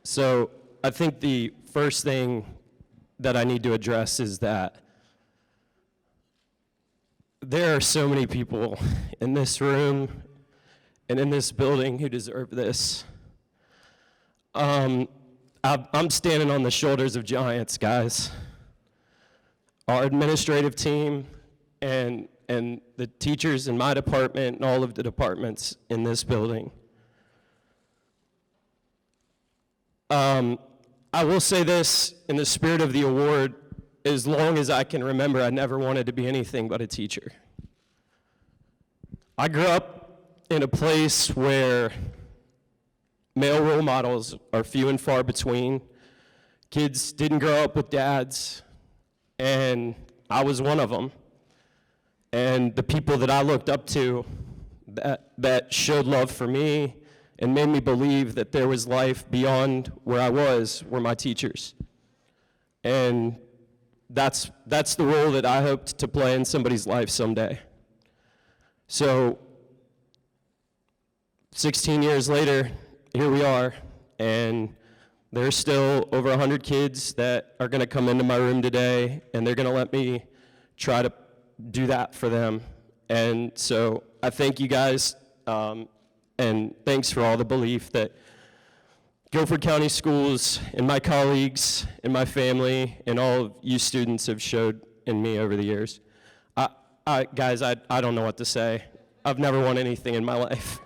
So I think the first thing that I need to address is that there are so many people in this room and in this building who deserve this. I'm standing on the shoulders of giants, guys. Our administrative team and the teachers in my department and all of the departments in this building. I will say this, in the spirit of the award, as long as I can remember, I never wanted to be anything but a teacher. I grew up in a place where male role models are few and far between. Kids didn't grow up with dads, and I was one of them. And the people that I looked up to that showed love for me and made me believe that there was life beyond where I was were my teachers. And that's the role that I hoped to play in somebody's life someday. So 16 years later, here we are, and there's still over 100 kids that are gonna come into my room today, and they're gonna let me try to do that for them. And so I thank you guys, and thanks for all the belief that Guilford County Schools and my colleagues and my family and all of you students have showed in me over the years. Guys, I don't know what to say. I've never won anything in my life.